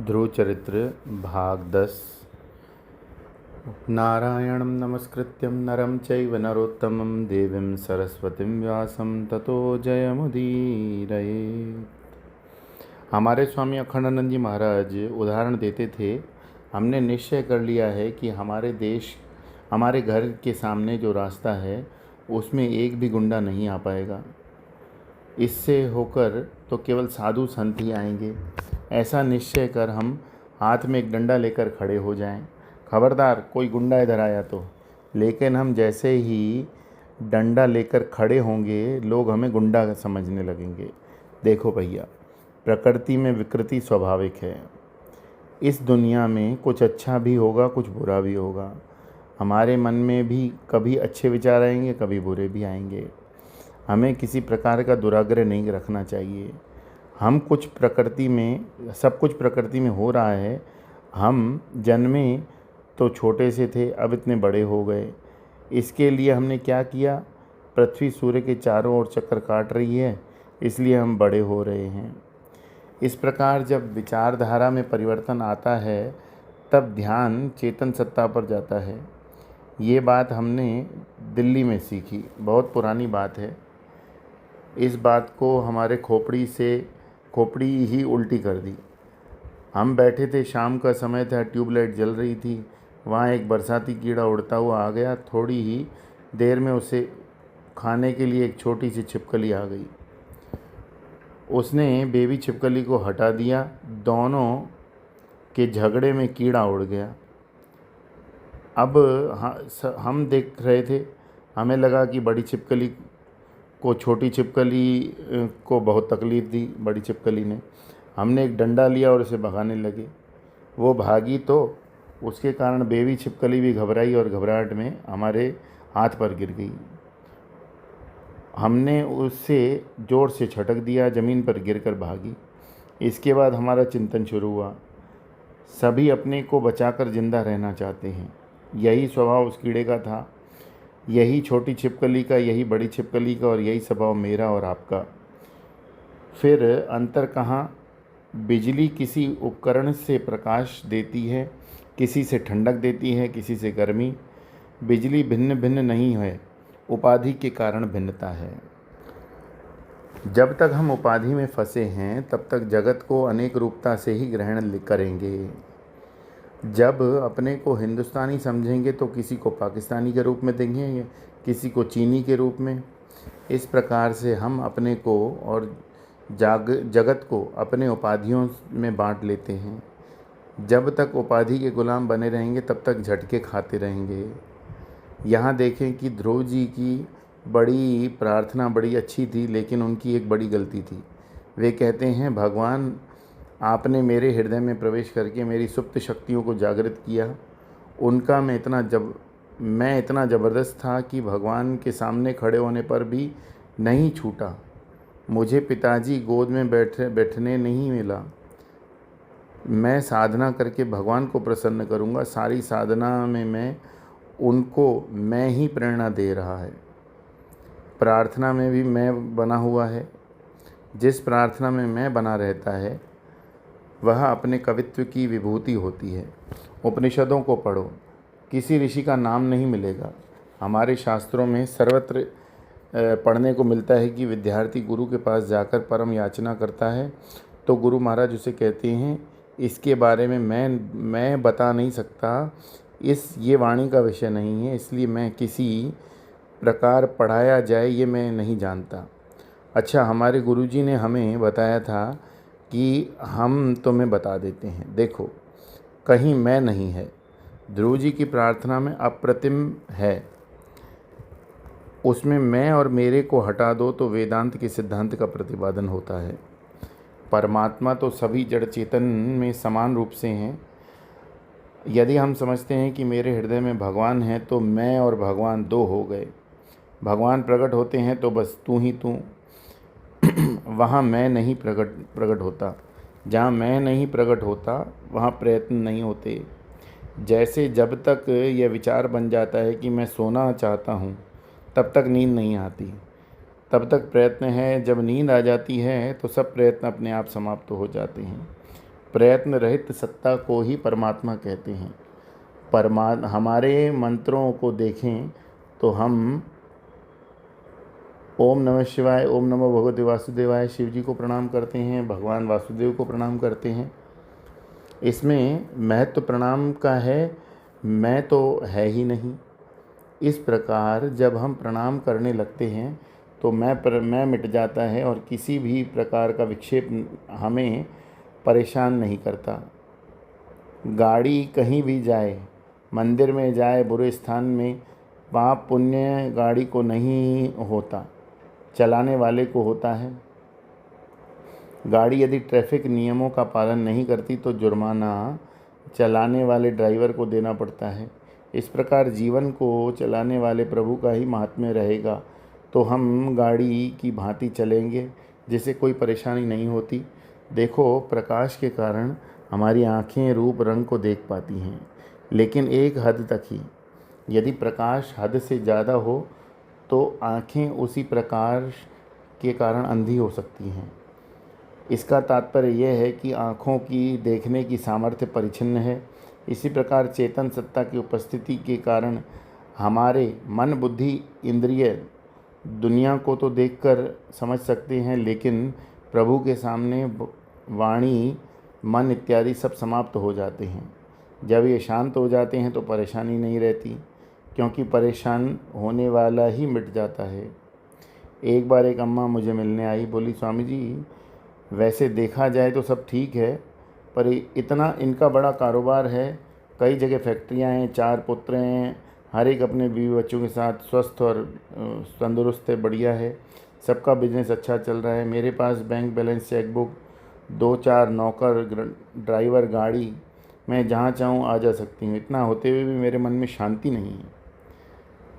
ध्रुव चरित्र भाग 10। नारायणं नमस्कृत्यं नरं चैव नरोत्तमं देवीं सरस्वतीं व्यासं ततो जयमुदीरये। हमारे स्वामी अखंडानंद जी महाराज उदाहरण देते थे, हमने निश्चय कर लिया है कि हमारे घर के सामने जो रास्ता है उसमें एक भी गुंडा नहीं आ पाएगा। इससे होकर तो केवल साधु संत ही आएंगे। ऐसा निश्चय कर हम हाथ में एक डंडा लेकर खड़े हो जाएं, खबरदार कोई गुंडा इधर आया तो। लेकिन हम जैसे ही डंडा लेकर खड़े होंगे लोग हमें गुंडा समझने लगेंगे। देखो भैया, प्रकृति में विकृति स्वाभाविक है। इस दुनिया में कुछ अच्छा भी होगा, कुछ बुरा भी होगा। हमारे मन में भी कभी अच्छे विचार आएंगे, कभी बुरे भी आएंगे। हमें किसी प्रकार का दुराग्रह नहीं रखना चाहिए। सब कुछ प्रकृति में हो रहा है। हम जन्मे तो छोटे से थे, अब इतने बड़े हो गए। इसके लिए हमने क्या किया? पृथ्वी सूर्य के चारों ओर चक्कर काट रही है, इसलिए हम बड़े हो रहे हैं। इस प्रकार जब विचारधारा में परिवर्तन आता है तब ध्यान चेतन सत्ता पर जाता है। ये बात हमने दिल्ली में सीखी, बहुत पुरानी बात है। इस बात को हमारे खोपड़ी ही उल्टी कर दी। हम बैठे थे, शाम का समय था, ट्यूबलाइट जल रही थी। वहाँ एक बरसाती कीड़ा उड़ता हुआ आ गया। थोड़ी ही देर में उसे खाने के लिए एक छोटी सी छिपकली आ गई। उसने बेबी छिपकली को हटा दिया। दोनों के झगड़े में कीड़ा उड़ गया। अब हम देख रहे थे, हमें लगा कि बड़ी छिपकली को छोटी छिपकली को बहुत तकलीफ़ दी। बड़ी छिपकली ने, हमने एक डंडा लिया और उसे भगाने लगे। वो भागी तो उसके कारण बेबी छिपकली भी घबराई और घबराहट में हमारे हाथ पर गिर गई। हमने उससे ज़ोर से झटक दिया, ज़मीन पर गिरकर भागी। इसके बाद हमारा चिंतन शुरू हुआ। सभी अपने को बचाकर जिंदा रहना चाहते हैं। यही स्वभाव उस कीड़े का था, यही छोटी छिपकली का, यही बड़ी छिपकली का, और यही स्वभाव मेरा और आपका। फिर अंतर कहाँ? बिजली किसी उपकरण से प्रकाश देती है, किसी से ठंडक देती है, किसी से गर्मी। बिजली भिन्न भिन्न नहीं है, उपाधि के कारण भिन्नता है। जब तक हम उपाधि में फंसे हैं तब तक जगत को अनेक रूपता से ही ग्रहण करेंगे। जब अपने को हिंदुस्तानी समझेंगे तो किसी को पाकिस्तानी के रूप में देखेंगे, किसी को चीनी के रूप में। इस प्रकार से हम अपने को और जगत को अपने उपाधियों में बांट लेते हैं। जब तक उपाधि के गुलाम बने रहेंगे तब तक झटके खाते रहेंगे। यहाँ देखें कि ध्रुव जी की बड़ी प्रार्थना बड़ी अच्छी थी, लेकिन उनकी एक बड़ी गलती थी। वे कहते हैं, भगवान आपने मेरे हृदय में प्रवेश करके मेरी सुप्त शक्तियों को जागृत किया। उनका मैं इतना ज़बरदस्त था कि भगवान के सामने खड़े होने पर भी नहीं छूटा। मुझे पिताजी गोद में बैठने नहीं मिला। मैं साधना करके भगवान को प्रसन्न करूँगा। सारी साधना में मैं ही प्रेरणा दे रहा है। प्रार्थना में भी मैं बना हुआ है। जिस प्रार्थना में मैं बना रहता है वह अपने कवित्व की विभूति होती है। उपनिषदों को पढ़ो, किसी ऋषि का नाम नहीं मिलेगा। हमारे शास्त्रों में सर्वत्र पढ़ने को मिलता है कि विद्यार्थी गुरु के पास जाकर परम याचना करता है तो गुरु महाराज उसे कहते हैं, इसके बारे में मैं बता नहीं सकता, ये वाणी का विषय नहीं है, इसलिए मैं किसी प्रकार पढ़ाया जाए ये मैं नहीं जानता। अच्छा, हमारे गुरुजी ने हमें बताया था कि हम तुम्हें बता देते हैं। देखो, कहीं मैं नहीं है। ध्रुव जी की प्रार्थना में अप्रतिम है। उसमें मैं और मेरे को हटा दो तो वेदांत के सिद्धांत का प्रतिपादन होता है। परमात्मा तो सभी जड़ चेतन में समान रूप से हैं। यदि हम समझते हैं कि मेरे हृदय में भगवान है तो मैं और भगवान दो हो गए। भगवान प्रकट होते हैं तो बस तू ही तू। वहाँ मैं नहीं प्रकट होता। जहाँ मैं नहीं प्रकट होता वहाँ प्रयत्न नहीं होते। जैसे जब तक यह विचार बन जाता है कि मैं सोना चाहता हूँ तब तक नींद नहीं आती, तब तक प्रयत्न है। जब नींद आ जाती है तो सब प्रयत्न अपने आप समाप्त हो जाते हैं। प्रयत्न रहित सत्ता को ही परमात्मा कहते हैं। हमारे मंत्रों को देखें तो हम ओम नमः शिवाय, ओम नमो भगवते वासुदेवाय शिव जी को प्रणाम करते हैं, भगवान वासुदेव को प्रणाम करते हैं। इसमें महत्व प्रणाम का है, मैं तो है ही नहीं। इस प्रकार जब हम प्रणाम करने लगते हैं तो मैं मिट जाता है और किसी भी प्रकार का विक्षेप हमें परेशान नहीं करता। गाड़ी कहीं भी जाए, मंदिर में जाए, बुरे स्थान में, पाप पुण्य गाड़ी को नहीं होता, चलाने वाले को होता है। गाड़ी यदि ट्रैफिक नियमों का पालन नहीं करती तो जुर्माना चलाने वाले ड्राइवर को देना पड़ता है। इस प्रकार जीवन को चलाने वाले प्रभु का ही महात्म्य रहेगा तो हम गाड़ी की भांति चलेंगे, जिससे कोई परेशानी नहीं होती। देखो, प्रकाश के कारण हमारी आँखें रूप रंग को देख पाती हैं, लेकिन एक हद तक ही। यदि प्रकाश हद से ज़्यादा हो तो आँखें उसी प्रकाश के कारण अंधी हो सकती हैं। इसका तात्पर्य यह है कि आँखों की देखने की सामर्थ्य परिच्छिन्न है। इसी प्रकार चेतन सत्ता की उपस्थिति के कारण हमारे मन, बुद्धि, इंद्रिय दुनिया को तो देखकर समझ सकते हैं, लेकिन प्रभु के सामने वाणी, मन इत्यादि सब समाप्त हो जाते हैं। जब ये शांत हो जाते हैं तो परेशानी नहीं रहती, क्योंकि परेशान होने वाला ही मिट जाता है। एक बार एक अम्मा मुझे मिलने आई, बोली, स्वामी जी, वैसे देखा जाए तो सब ठीक है, पर इतना इनका बड़ा कारोबार है, कई जगह फैक्ट्रियां हैं, 4 पुत्र हैं, हर एक अपने बीवी बच्चों के साथ स्वस्थ और तंदुरुस्त है, बढ़िया है, सबका बिजनेस अच्छा चल रहा है। मेरे पास बैंक बैलेंस, चेकबुक, 2-4 नौकर, ड्राइवर, गाड़ी, मैं जहाँ चाहूँ आ जा सकती हूँ। इतना होते हुए भी मेरे मन में शांति नहीं है।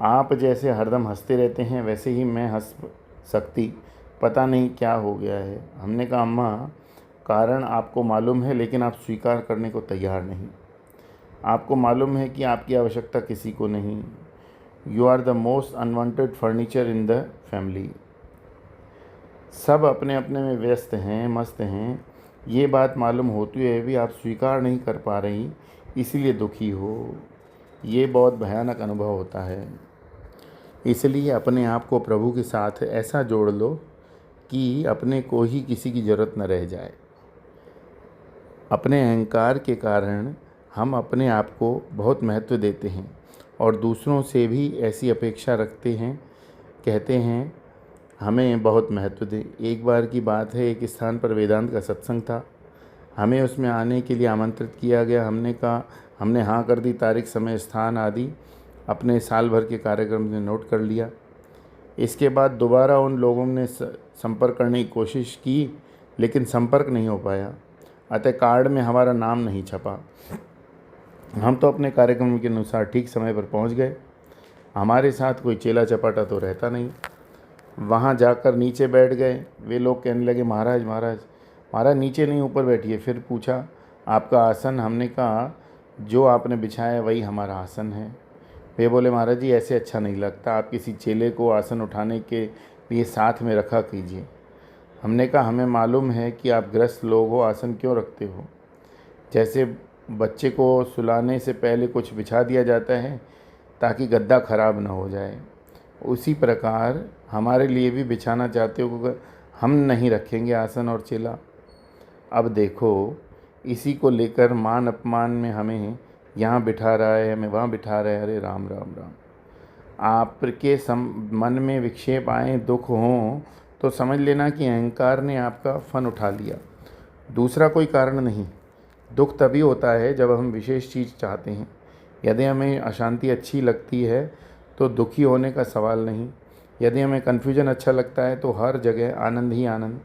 आप जैसे हरदम हंसते रहते हैं, वैसे ही मैं हंस सकती, पता नहीं क्या हो गया है। हमने कहा, अम्मा, कारण आपको मालूम है, लेकिन आप स्वीकार करने को तैयार नहीं। आपको मालूम है कि आपकी आवश्यकता किसी को नहीं। You are the most unwanted furniture in the family. सब अपने अपने में व्यस्त हैं, मस्त हैं। ये बात मालूम होते हुए भी आप स्वीकार नहीं कर पा रही, इसलिए दुखी हो। ये बहुत भयानक अनुभव होता है। इसलिए अपने आप को प्रभु के साथ ऐसा जोड़ लो कि अपने को ही किसी की ज़रूरत न रह जाए। अपने अहंकार के कारण हम अपने आप को बहुत महत्व देते हैं और दूसरों से भी ऐसी अपेक्षा रखते हैं, कहते हैं हमें बहुत महत्व दे। एक बार की बात है, एक स्थान पर वेदांत का सत्संग था। हमें उसमें आने के लिए आमंत्रित किया गया। हमने हाँ कर दी। तारीख, समय, स्थान आदि अपने साल भर के कार्यक्रम में नोट कर लिया। इसके बाद दोबारा उन लोगों ने संपर्क करने की कोशिश की, लेकिन संपर्क नहीं हो पाया। अतः कार्ड में हमारा नाम नहीं छपा। हम तो अपने कार्यक्रम के अनुसार ठीक समय पर पहुंच गए। हमारे साथ कोई चेला चपाटा तो रहता नहीं। वहां जाकर नीचे बैठ गए। वे लोग कहने लगे, महाराज महाराज महाराज, नीचे नहीं, ऊपर बैठिए। फिर पूछा, आपका आसन? हमने कहा, जो आपने बिछाया वही हमारा आसन है। वे बोले, महाराज जी, ऐसे अच्छा नहीं लगता, आप किसी चेले को आसन उठाने के लिए साथ में रखा कीजिए। हमने कहा, हमें मालूम है कि आप ग्रस्त लोग हो, आसन क्यों रखते हो? जैसे बच्चे को सुलाने से पहले कुछ बिछा दिया जाता है ताकि गद्दा खराब ना हो जाए, उसी प्रकार हमारे लिए भी बिछाना चाहते हो, क्योंकि हम नहीं रखेंगे आसन और चेला। अब देखो, इसी को लेकर मान अपमान में हमें यहाँ बिठा रहा है, हमें वहाँ बिठा रहा है। अरे राम राम राम। आपके मन में विक्षेप आए, दुख हों, तो समझ लेना कि अहंकार ने आपका फन उठा लिया, दूसरा कोई कारण नहीं। दुख तभी होता है जब हम विशेष चीज़ चाहते हैं। यदि हमें अशांति अच्छी लगती है तो दुखी होने का सवाल नहीं। यदि हमें कन्फ्यूजन अच्छा लगता है तो हर जगह आनंद ही आनंद।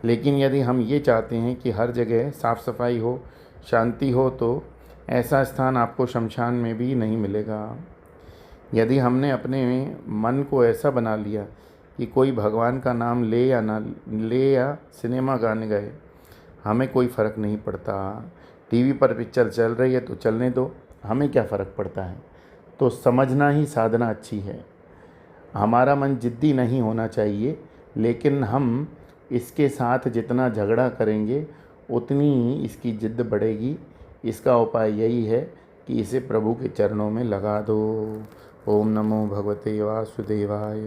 लेकिन यदि हम ये चाहते हैं कि हर जगह साफ़ सफाई हो, शांति हो, तो ऐसा स्थान आपको शमशान में भी नहीं मिलेगा। यदि हमने अपने मन को ऐसा बना लिया कि कोई भगवान का नाम ले या ना ले, या सिनेमा गाने गए, हमें कोई फ़र्क नहीं पड़ता। टीवी पर पिक्चर चल रही है तो चलने दो, हमें क्या फ़र्क पड़ता है। तो समझना ही साधना अच्छी है। हमारा मन जिद्दी नहीं होना चाहिए, लेकिन हम इसके साथ जितना झगड़ा करेंगे उतनी ही इसकी जिद्द बढ़ेगी। इसका उपाय यही है कि इसे प्रभु के चरणों में लगा दो। ओम नमो भगवते वासुदेवाय।